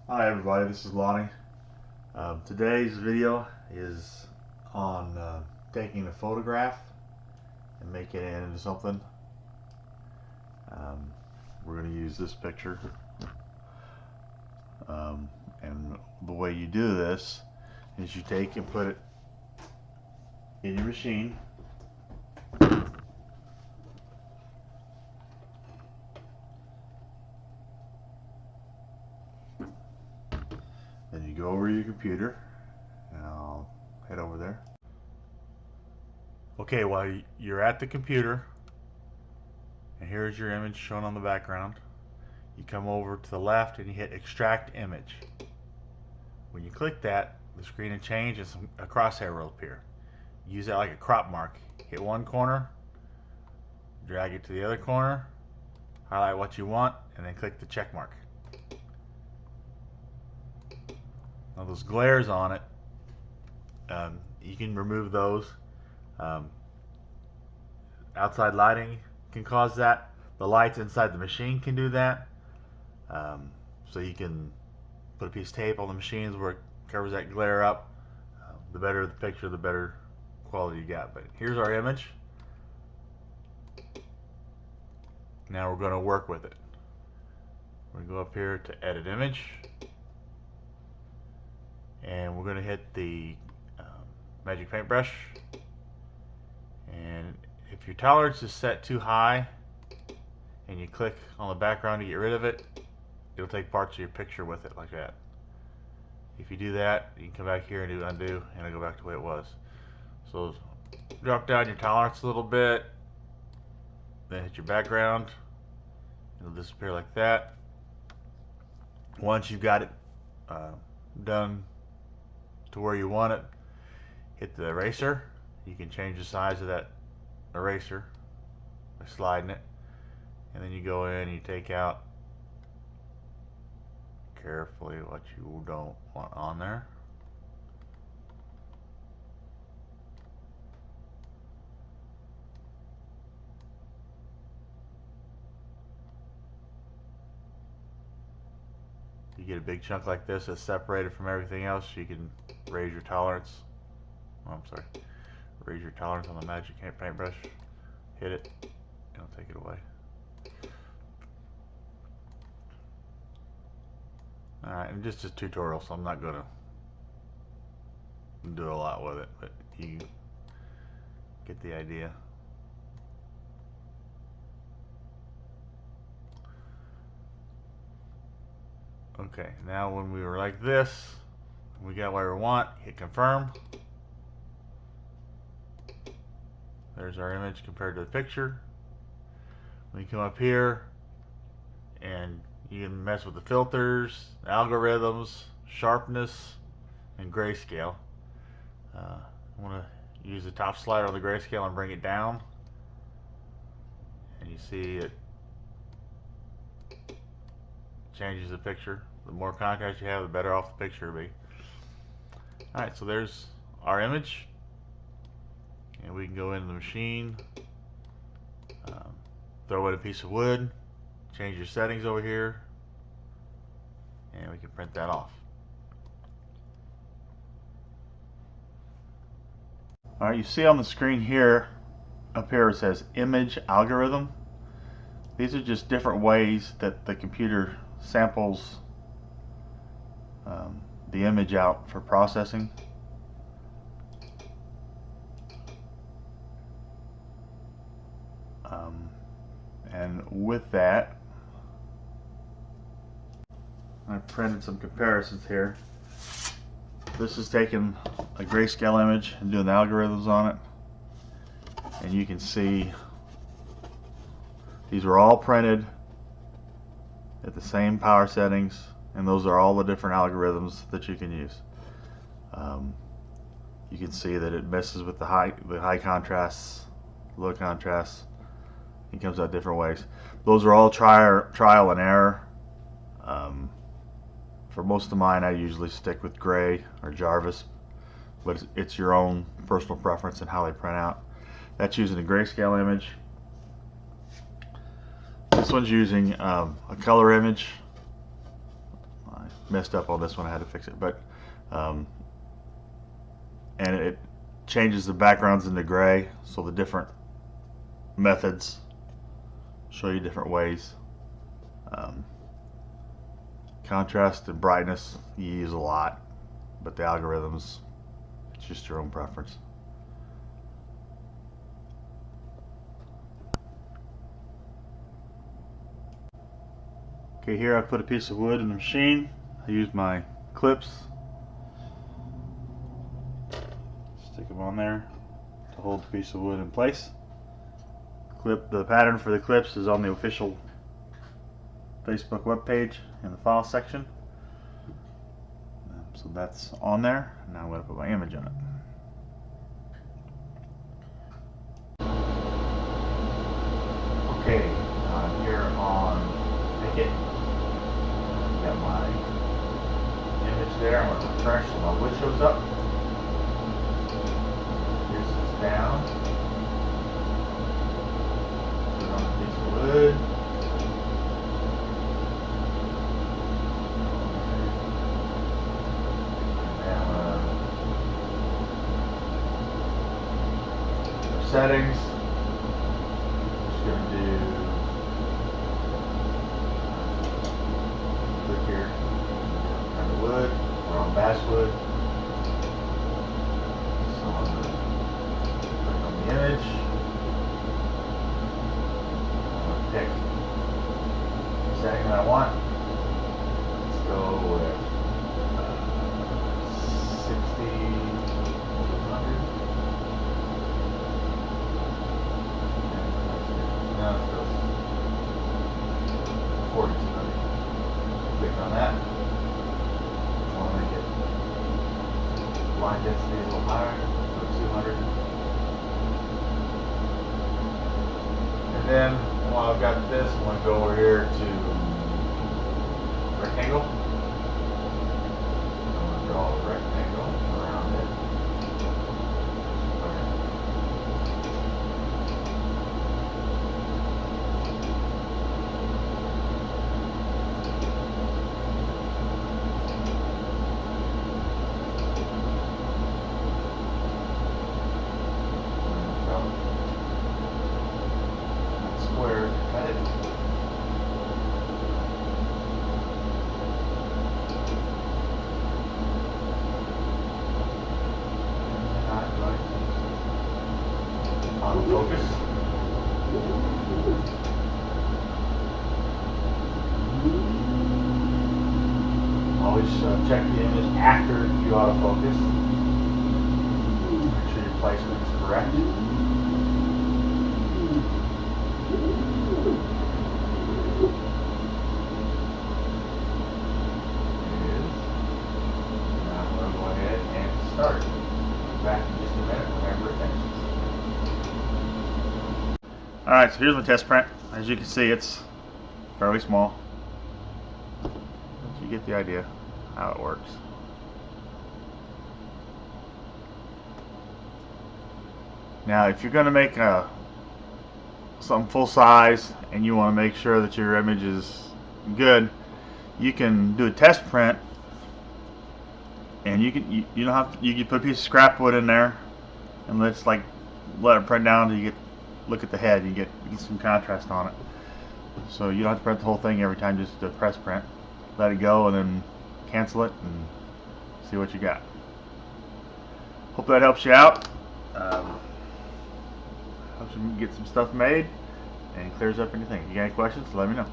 Hi everybody, this is Lonnie. Today's video is on taking a photograph and making it into something. Um, we're going to use this picture. And the way you do this is you take and put it in your machine. Then you go over to your computer, and I'll head over there. Okay, while you're at the computer, and here's your image shown on the background, you come over to the left and you hit extract image. When you click that, the screen will change and a crosshair will appear. Use that like a crop mark. Hit one corner, drag it to the other corner, highlight what you want, and then click the check mark. Now those glares on it, you can remove those. Um, outside lighting can cause that. The lights inside the machine can do that. So you can put a piece of tape on the machines where it covers that glare up. The better the picture, the better quality you got. But here's our image. Now we're going to work with it. We're going to go up here to edit image, and we're going to hit the magic paintbrush. And if your tolerance is set too high and you click on the background to get rid of it, it'll take parts of your picture with it like that. If you do that, you can come back here and do undo, and it'll go back to the way it was. So drop down your tolerance a little bit, then hit your background. It'll disappear like that. Once you've got it done to where you want it, hit the eraser. You can change the size of that eraser by sliding it, and then you go in and you take out carefully what you don't want on there. You get a big chunk like this that's separated from everything else, you can raise your tolerance. Oh, I'm sorry. Raise your tolerance on the magic paintbrush. Hit it, and it'll take it away. Alright, and just a tutorial, so I'm not going to do a lot with it, but you get the idea. Okay, now when we were like this, we got what we want, hit confirm. There's our image compared to the picture. We come up here and you can mess with the filters, algorithms, sharpness, and grayscale. I want to use the top slider on the grayscale and bring it down. And you see it changes the picture. The more contrast you have, the better off the picture will be. Alright, so there's our image. And we can go into the machine, throw in a piece of wood, change your settings over here, and we can print that off. Alright, you see on the screen here, up here it says image algorithm. These are just different ways that the computer samples the image out for processing. And with that, I printed some comparisons here. This is taking a grayscale image and doing the algorithms on it. And you can see these were all printed at the same power settings, and those are all the different algorithms that you can use. You can see that it messes with the high contrasts, low contrasts. It comes out different ways. Those are all trial and error. For most of mine, I usually stick with gray or Jarvis, but it's your own personal preference and how they print out. That's using a grayscale image. This one's using a color image. messed up on this one. I had to fix it, but and it changes the backgrounds into gray, so the different methods show you different ways. Contrast and brightness you use a lot, but the algorithms, it's just your own preference. Okay, here I put a piece of wood in the machine. I use my clips, stick them on there to hold the piece of wood in place. The pattern for the clips is on the official Facebook webpage in the file section. So that's on there. Now I'm going to put my image on it. Okay, I'm here on Make It. Got my image there. I'm going to refresh so my wood shows up. This is down. Put it on a piece of wood. Settings. Just going to do click here on the wood. We're on basswood. So I'm going to click on the image. I'm going to pick the setting that I want. Let's go with 60. Click on that. I want to make it line density a little higher, so 200. And then while I've got this, I'm going to go over here to rectangle. I'm going to draw a rectangle around it. Square, cut it. Autofocus. Always check the image after you autofocus. Make sure your placement is correct. Start. Back in just a minute whenever it finishes. Alright, so here's my test print. As you can see, it's fairly small. But you get the idea how it works. Now, if you're going to make something full size and you want to make sure that your image is good, you can do a test print. And you don't have to, you can put a piece of scrap wood in there and let it print down until you look at the head. You get some contrast on it. So you don't have to print the whole thing every time, just do a press print. Let it go and then cancel it and see what you got. Hope that helps you out. Helps you get some stuff made and clears up anything. If you got any questions, let me know.